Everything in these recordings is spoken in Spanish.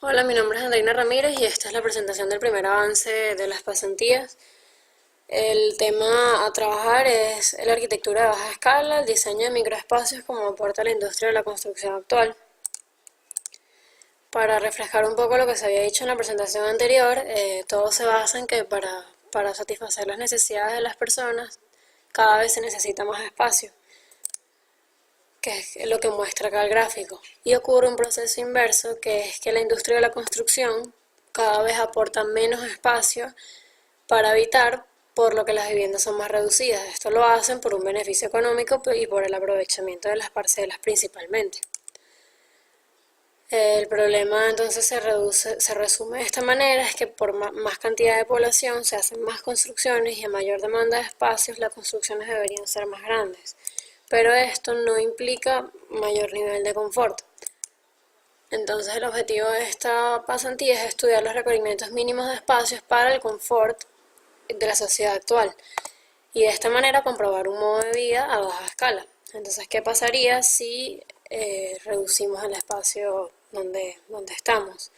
Hola, mi nombre es Andreina Ramírez y esta es la presentación del primer avance de las pasantías. El tema a trabajar es la arquitectura de baja escala, el diseño de microespacios como aporta la industria de la construcción actual. Para refrescar un poco lo que se había dicho en la presentación anterior, todo se basa en que para satisfacer las necesidades de las personas cada vez se necesita más espacio, que es lo que muestra acá el gráfico. Y ocurre un proceso inverso, que es que la industria de la construcción cada vez aporta menos espacio para habitar, por lo que las viviendas son más reducidas. Esto lo hacen por un beneficio económico y por el aprovechamiento de las parcelas principalmente. El problema entonces se resume de esta manera, es que por más cantidad de población se hacen más construcciones y a mayor demanda de espacios las construcciones deberían ser más grandes. Pero esto no implica mayor nivel de confort. Entonces el objetivo de esta pasantía es estudiar los requerimientos mínimos de espacios para el confort de la sociedad actual y de esta manera comprobar un modo de vida a baja escala. Entonces, ¿qué pasaría si reducimos el espacio donde estamos?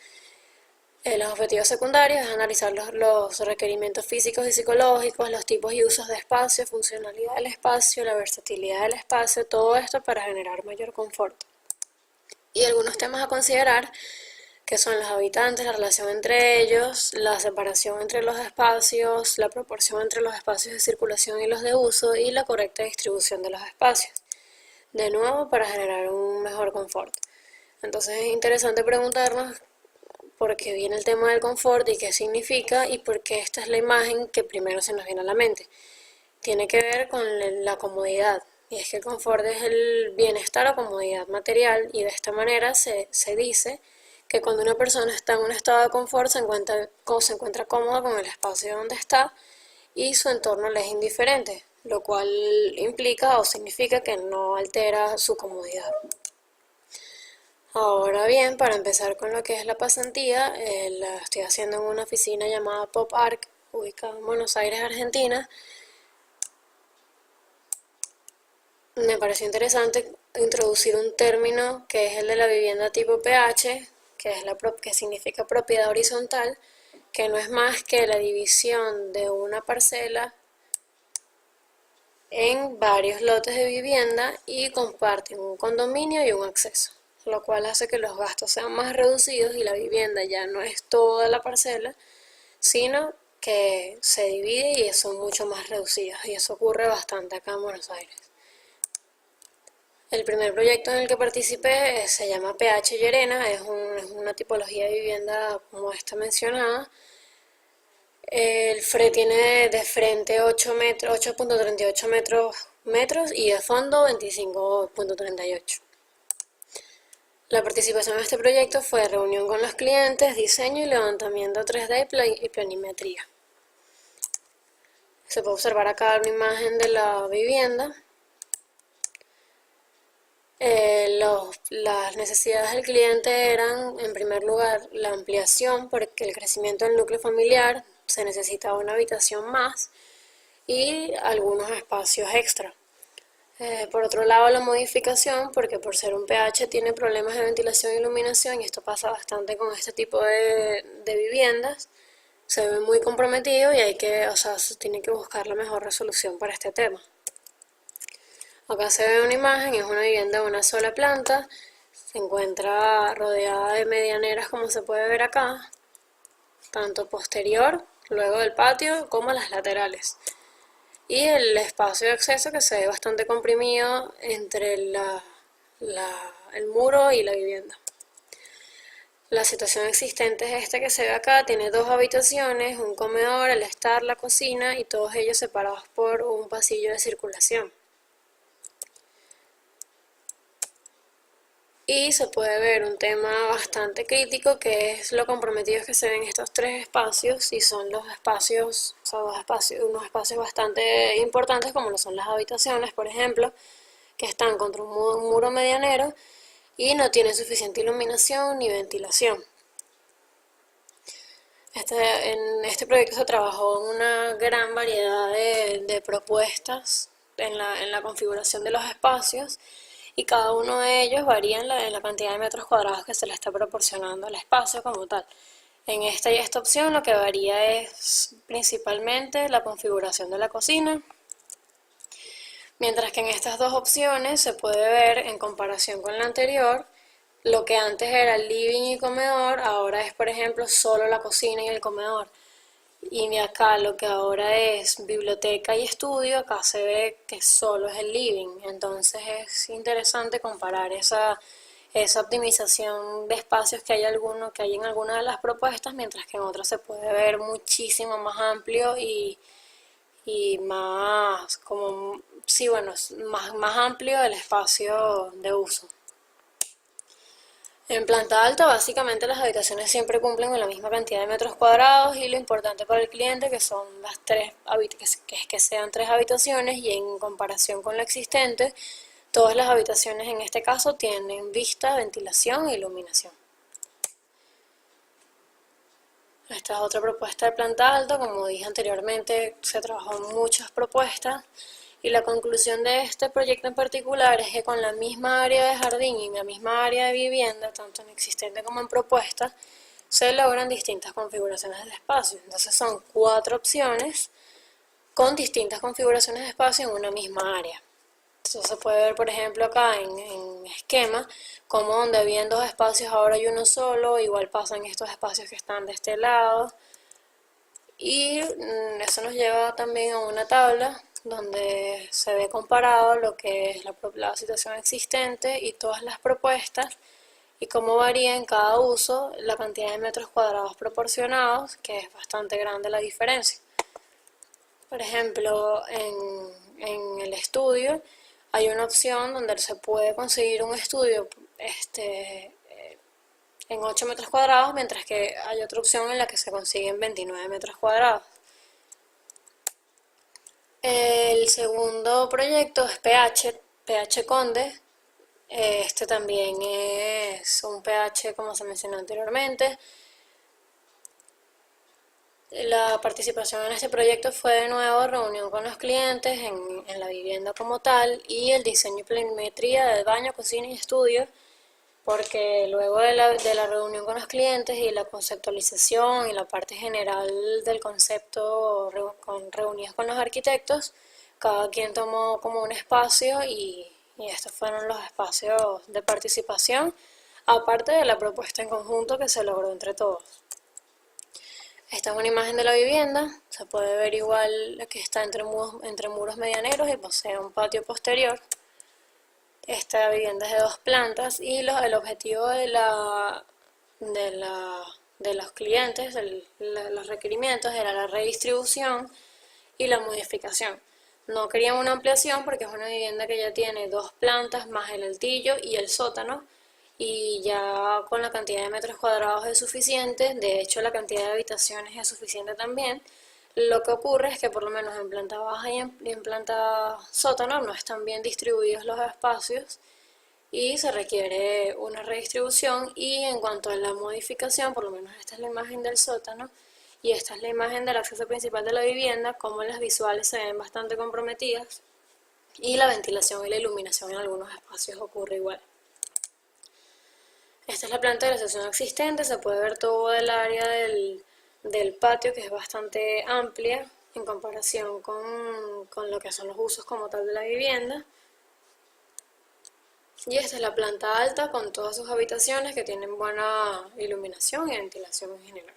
Los objetivos secundarios es analizar los requerimientos físicos y psicológicos, los tipos y usos de espacio, funcionalidad del espacio, la versatilidad del espacio, todo esto para generar mayor confort. Y algunos temas a considerar, que son los habitantes, la relación entre ellos, la separación entre los espacios, la proporción entre los espacios de circulación y los de uso y la correcta distribución de los espacios. De nuevo, para generar un mejor confort. Entonces es interesante preguntarnos por qué viene el tema del confort y qué significa y por qué esta es la imagen que primero se nos viene a la mente. Tiene que ver con la comodidad, y es que el confort es el bienestar o comodidad material, y de esta manera se dice que cuando una persona está en un estado de confort se encuentra cómoda con el espacio donde está y su entorno le es indiferente, lo cual implica o significa que no altera su comodidad. Ahora bien, para empezar con lo que es la pasantía, la estoy haciendo en una oficina llamada Pop Arc, ubicada en Buenos Aires, Argentina. Me pareció interesante introducir un término que es el de la vivienda tipo PH, que significa propiedad horizontal, que no es más que la división de una parcela en varios lotes de vivienda y comparten un condominio y un acceso, lo cual hace que los gastos sean más reducidos y la vivienda ya no es toda la parcela, sino que se divide y son mucho más reducidas, y eso ocurre bastante acá en Buenos Aires. El primer proyecto en el que participé se llama PH Llerena, es una tipología de vivienda como esta mencionada. El FRE tiene de frente 8.38 metros y de fondo 25.38. La participación en este proyecto fue reunión con los clientes, diseño y levantamiento 3D y planimetría. Se puede observar acá una imagen de la vivienda. Las necesidades del cliente eran, en primer lugar, la ampliación, porque el crecimiento del núcleo familiar se necesitaba una habitación más y algunos espacios extra. Por otro lado, la modificación, porque por ser un PH tiene problemas de ventilación e iluminación, y esto pasa bastante con este tipo de viviendas, se ve muy comprometido y se tiene que buscar la mejor resolución para este tema. Acá se ve una imagen, es una vivienda de una sola planta, se encuentra rodeada de medianeras como se puede ver acá, tanto posterior, luego del patio, como las laterales. Y el espacio de acceso que se ve bastante comprimido entre el muro y la vivienda. La situación existente es esta que se ve acá, tiene dos habitaciones, un comedor, el estar, la cocina y todos ellos separados por un pasillo de circulación. Y se puede ver un tema bastante crítico, que es lo comprometidos que se ven estos tres espacios, y son los espacios, unos espacios bastante importantes como lo son las habitaciones, por ejemplo, que están contra un muro medianero y no tienen suficiente iluminación ni ventilación. En este proyecto se trabajó en una gran variedad de propuestas en la configuración de los espacios, y cada uno de ellos varía en la cantidad de metros cuadrados que se le está proporcionando al espacio como tal. En esta y esta opción lo que varía es principalmente la configuración de la cocina, mientras que en estas dos opciones se puede ver en comparación con la anterior, lo que antes era el living y comedor, ahora es por ejemplo solo la cocina y el comedor. Y acá lo que ahora es biblioteca y estudio, acá se ve que solo es el living. Entonces es interesante comparar esa optimización de espacios que hay en algunas de las propuestas, mientras que en otras se puede ver muchísimo más amplio y más, como, sí, bueno, más amplio el espacio de uso. En planta alta, básicamente las habitaciones siempre cumplen con la misma cantidad de metros cuadrados y lo importante para el cliente que son que sean 3 habitaciones, y en comparación con lo existente, todas las habitaciones en este caso tienen vista, ventilación e iluminación. Esta es otra propuesta de planta alta. Como dije anteriormente, se trabajó en muchas propuestas y la conclusión de este proyecto en particular es que con la misma área de jardín y la misma área de vivienda, tanto en existente como en propuesta, se logran distintas configuraciones de espacio. Entonces son 4 opciones con distintas configuraciones de espacio en una misma área. Entonces se puede ver, por ejemplo, acá en esquema, como donde habían 2 espacios ahora hay uno solo, igual pasan estos espacios que están de este lado. Y eso nos lleva también a una tabla donde se ve comparado lo que es la situación existente y todas las propuestas y cómo varía en cada uso la cantidad de metros cuadrados proporcionados, que es bastante grande la diferencia. Por ejemplo, en el estudio hay una opción donde se puede conseguir un estudio en 8 metros cuadrados, mientras que hay otra opción en la que se consiguen 29 metros cuadrados. El segundo proyecto es PH Conde. Este también es un PH como se mencionó anteriormente. La participación en este proyecto fue de nuevo reunión con los clientes en la vivienda como tal y el diseño y planimetría del baño, cocina y estudio, porque luego de la reunión con los clientes y la conceptualización y la parte general del concepto reunidas con los arquitectos, cada quien tomó como un espacio y estos fueron los espacios de participación, aparte de la propuesta en conjunto que se logró entre todos. Esta es una imagen de la vivienda, se puede ver igual que está entre muros medianeros y posee un patio posterior. Esta vivienda es de 2 plantas y el objetivo de los clientes, los requerimientos, era la redistribución y la modificación. No querían una ampliación porque es una vivienda que ya tiene 2 plantas más el altillo y el sótano, y ya con la cantidad de metros cuadrados es suficiente. De hecho, la cantidad de habitaciones es suficiente también. Lo que ocurre es que por lo menos en planta baja y en planta sótano no están bien distribuidos los espacios y se requiere una redistribución. Y en cuanto a la modificación, por lo menos esta es la imagen del sótano y esta es la imagen del acceso principal de la vivienda, como las visuales se ven bastante comprometidas y la ventilación y la iluminación en algunos espacios ocurre igual. Esta es la planta de la sección existente, se puede ver todo el área del patio, que es bastante amplia en comparación con lo que son los usos como tal de la vivienda. Y esta es la planta alta con todas sus habitaciones que tienen buena iluminación y ventilación en general.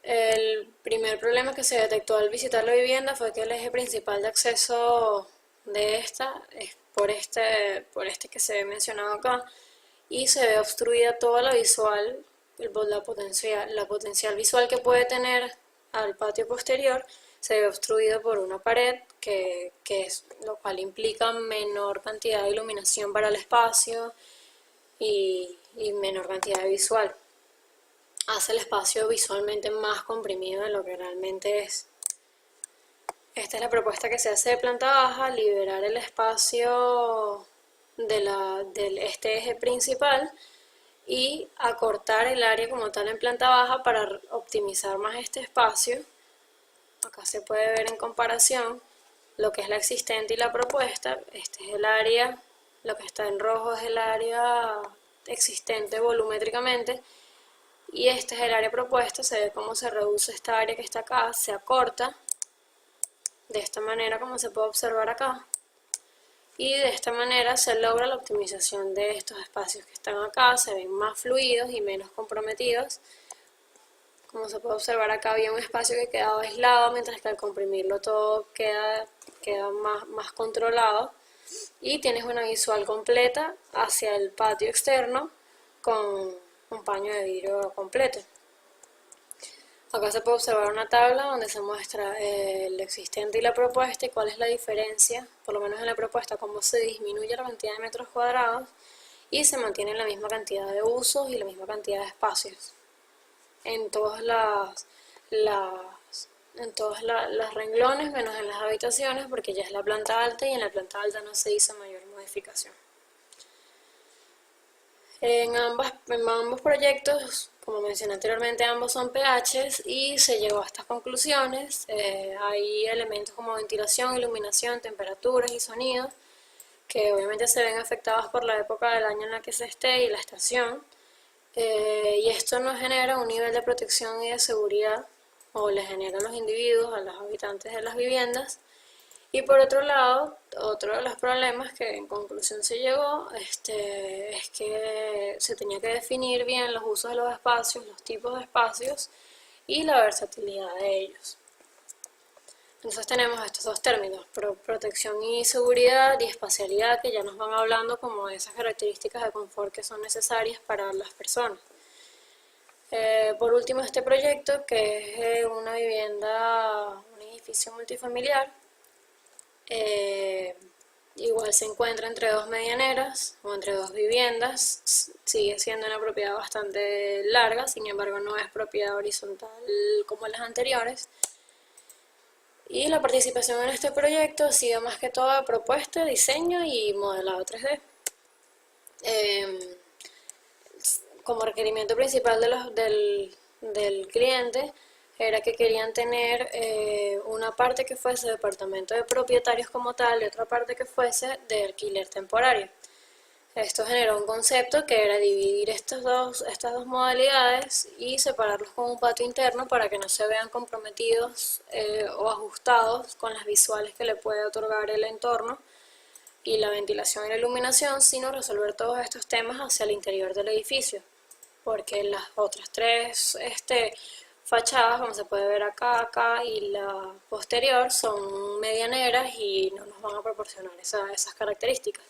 El primer problema que se detectó al visitar la vivienda fue que el eje principal de acceso de esta es por este que se ve mencionado acá, y se ve obstruida toda la visual, la potencial visual que puede tener al patio posterior, se ve obstruido por una pared, lo cual implica menor cantidad de iluminación para el espacio y menor cantidad de visual. Hace el espacio visualmente más comprimido de lo que realmente es. Esta es la propuesta que se hace de planta baja: liberar el espacio del este eje principal y acortar el área como tal en planta baja para optimizar más este espacio. Acá se puede ver en comparación lo que es la existente y la propuesta. Este es el área, lo que está en rojo es el área existente volumétricamente, y este es el área propuesta. Se ve cómo se reduce esta área que está acá, se acorta de esta manera, como se puede observar acá, y de esta manera se logra la optimización de estos espacios que están acá. Se ven más fluidos y menos comprometidos. Como se puede observar acá, había un espacio que quedaba aislado, mientras que al comprimirlo todo queda más controlado, y tienes una visual completa hacia el patio externo con un paño de vidrio completo. Acá se puede observar una tabla donde se muestra el existente y la propuesta, y cuál es la diferencia, por lo menos en la propuesta, cómo se disminuye la cantidad de metros cuadrados y se mantiene la misma cantidad de usos y la misma cantidad de espacios en todos los renglones, menos en las habitaciones, porque ya es la planta alta y en la planta alta no se hizo mayor modificación. En ambos proyectos, como mencioné anteriormente, ambos son PHs y se llegó a estas conclusiones. Hay elementos como ventilación, iluminación, temperaturas y sonidos que obviamente se ven afectados por la época del año en la que se esté y la estación. Y esto nos genera un nivel de protección y de seguridad, o le genera a los individuos, a los habitantes de las viviendas. Y por otro lado, otro de los problemas que en conclusión se llegó es que se tenía que definir bien los usos de los espacios, los tipos de espacios y la versatilidad de ellos. Entonces tenemos estos dos términos, protección y seguridad, y espacialidad, que ya nos van hablando como de esas características de confort que son necesarias para las personas. Por último, este proyecto, que es una vivienda, un edificio multifamiliar, igual se encuentra entre dos medianeras o entre dos viviendas. Sigue siendo una propiedad bastante larga, sin embargo no es propiedad horizontal como las anteriores. Y la participación en este proyecto ha sido más que todo de propuesta, diseño y modelado 3D. Como requerimiento principal del cliente era que querían tener una parte que fuese departamento de propietarios como tal y otra parte que fuese de alquiler temporario. Esto generó un concepto que era dividir estas dos modalidades y separarlos con un patio interno para que no se vean comprometidos o ajustados con las visuales que le puede otorgar el entorno y la ventilación y la iluminación, sino resolver todos estos temas hacia el interior del edificio, porque las otras tres fachadas, como se puede ver acá y la posterior, son medianeras y no nos van a proporcionar esas características.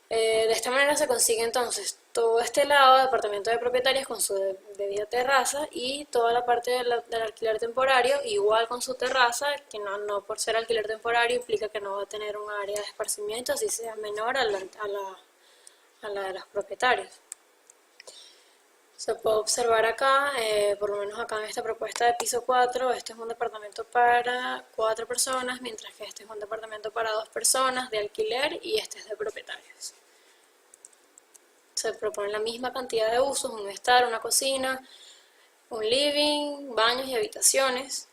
De esta manera se consigue entonces todo este lado de departamento de propietarios con su debida terraza, y toda la parte del alquiler temporario igual con su terraza, que no por ser alquiler temporario implica que no va a tener un área de esparcimiento, así sea menor a la de los propietarios. Se puede observar acá, por lo menos acá en esta propuesta de piso 4, este es un departamento para 4 personas, mientras que este es un departamento para 2 personas de alquiler y este es de propietarios. Se propone la misma cantidad de usos, un estar, una cocina, un living, baños y habitaciones.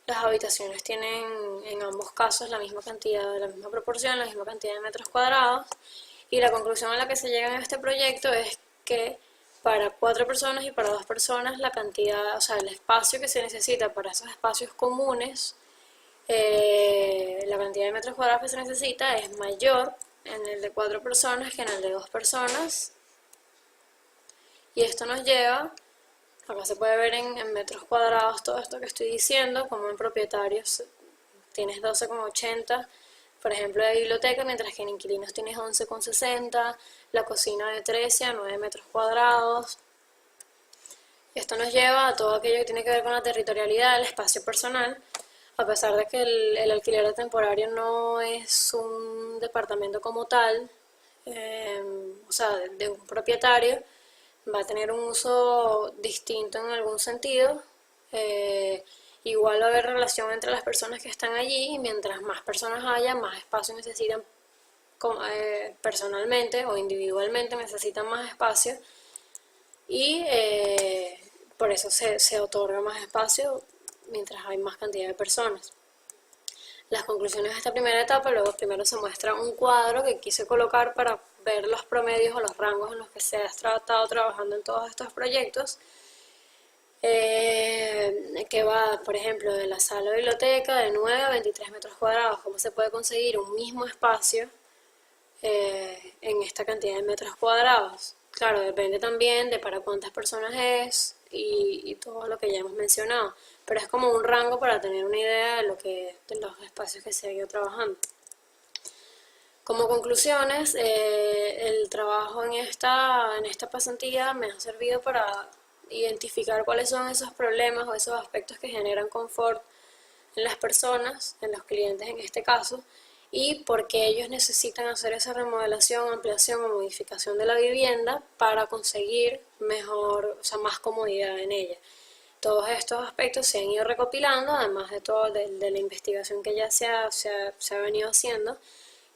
Las habitaciones tienen en ambos casos la misma cantidad, la misma proporción, la misma cantidad de metros cuadrados. Y la conclusión a la que se llega en este proyecto es que para 4 personas y para 2 personas la cantidad, o sea, el espacio que se necesita para esos espacios comunes, la cantidad de metros cuadrados que se necesita es mayor en el de 4 personas que en el de 2 personas. Y esto nos lleva, acá se puede ver en metros cuadrados todo esto que estoy diciendo, como en propietarios tienes 12,80, por ejemplo, de biblioteca, mientras que en inquilinos tienes 11,60, la cocina de 13 a 9 metros cuadrados. Esto nos lleva a todo aquello que tiene que ver con la territorialidad, el espacio personal, a pesar de que el alquiler de temporario no es un departamento como tal, o sea, de un propietario, va a tener un uso distinto en algún sentido. Igual va a haber relación entre las personas que están allí, y mientras más personas haya, más espacio necesitan personalmente o individualmente, necesitan más espacio, y por eso se otorga más espacio mientras hay más cantidad de personas. Las conclusiones de esta primera etapa, luego primero se muestra un cuadro que quise colocar para ver los promedios o los rangos en los que se ha estado trabajando en todos estos proyectos, que va, por ejemplo, de la sala de biblioteca de 9 a 23 metros cuadrados, cómo se puede conseguir un mismo espacio en esta cantidad de metros cuadrados. Claro, depende también de para cuántas personas es y todo lo que ya hemos mencionado, pero es como un rango para tener una idea de los espacios que se ha ido trabajando. Como conclusiones, el trabajo en esta pasantía me ha servido para identificar cuáles son esos problemas o esos aspectos que generan confort en las personas, en los clientes en este caso, y por qué ellos necesitan hacer esa remodelación, ampliación o modificación de la vivienda para conseguir mejor, o sea, más comodidad en ella. Todos estos aspectos se han ido recopilando, además de todo de la investigación que ya se ha venido haciendo.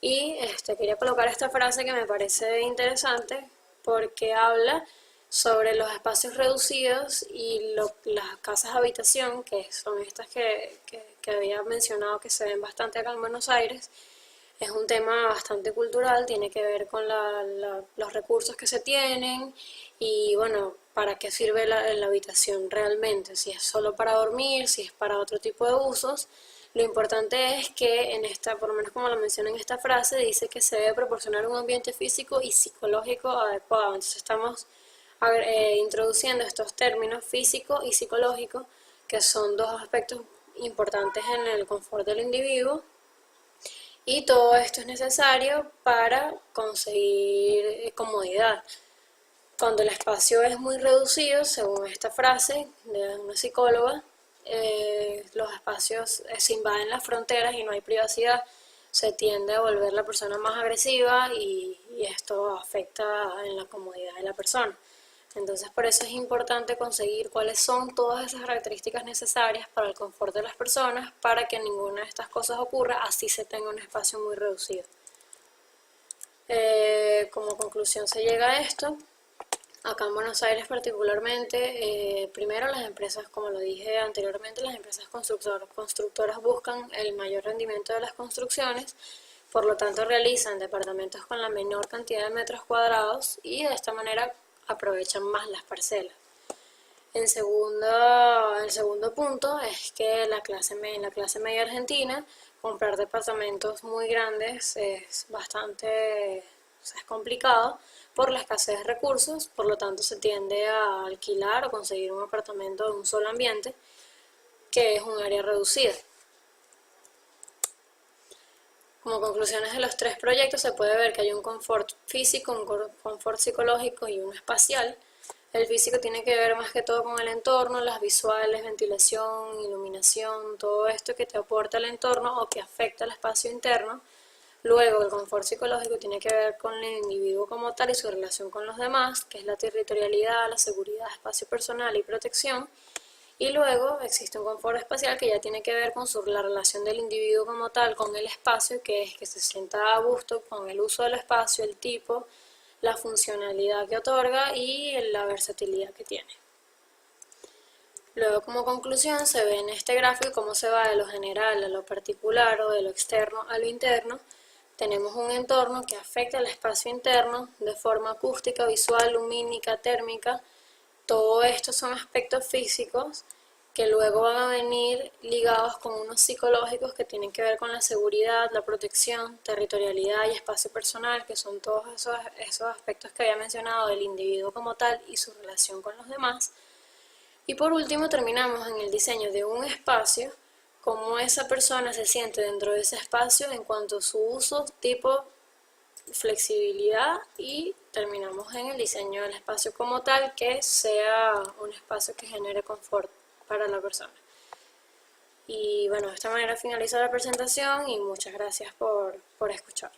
Y quería colocar esta frase que me parece interesante porque habla sobre los espacios reducidos y las casas habitación, que son estas que había mencionado que se ven bastante acá en Buenos Aires. Es un tema bastante cultural, tiene que ver con los recursos que se tienen y bueno, para qué sirve la habitación realmente, si es solo para dormir, si es para otro tipo de usos. Lo importante es que en esta, por lo menos como lo menciona en esta frase, dice que se debe proporcionar un ambiente físico y psicológico adecuado. Entonces estamos introduciendo estos términos físico y psicológico, que son dos aspectos importantes en el confort del individuo, y todo esto es necesario para conseguir comodidad. Cuando el espacio es muy reducido, según esta frase de una psicóloga, los espacios se invaden las fronteras y no hay privacidad, se tiende a volver la persona más agresiva y esto afecta en la comodidad de la persona. Entonces por eso es importante conseguir cuáles son todas esas características necesarias para el confort de las personas para que ninguna de estas cosas ocurra, así se tenga un espacio muy reducido. Como conclusión se llega a esto. Acá en Buenos Aires particularmente, primero las empresas, como lo dije anteriormente, las empresas constructoras buscan el mayor rendimiento de las construcciones, por lo tanto realizan departamentos con la menor cantidad de metros cuadrados y de esta manera aprovechan más las parcelas. El segundo punto es que la clase media argentina, comprar departamentos muy grandes es es complicado por la escasez de recursos, por lo tanto se tiende a alquilar o conseguir un apartamento de un solo ambiente, que es un área reducida. Como conclusiones de los tres proyectos se puede ver que hay un confort físico, un confort psicológico y uno espacial. El físico tiene que ver más que todo con el entorno, las visuales, ventilación, iluminación, todo esto que te aporta el entorno o que afecta el espacio interno. Luego el confort psicológico tiene que ver con el individuo como tal y su relación con los demás, que es la territorialidad, la seguridad, espacio personal y protección. Y luego existe un confort espacial que ya tiene que ver con la relación del individuo como tal con el espacio, que es que se sienta a gusto con el uso del espacio, el tipo, la funcionalidad que otorga y la versatilidad que tiene. Luego, como conclusión, se ve en este gráfico cómo se va de lo general a lo particular o de lo externo a lo interno. Tenemos un entorno que afecta al espacio interno de forma acústica, visual, lumínica, térmica. Todo esto son aspectos físicos que luego van a venir ligados con unos psicológicos que tienen que ver con la seguridad, la protección, territorialidad y espacio personal, que son todos esos aspectos que había mencionado del individuo como tal y su relación con los demás. Y por último terminamos en el diseño de un espacio, cómo esa persona se siente dentro de ese espacio en cuanto a su uso, tipo, flexibilidad, y terminamos en el diseño del espacio como tal, que sea un espacio que genere confort para la persona. Y bueno, de esta manera finalizo la presentación y muchas gracias por escuchar.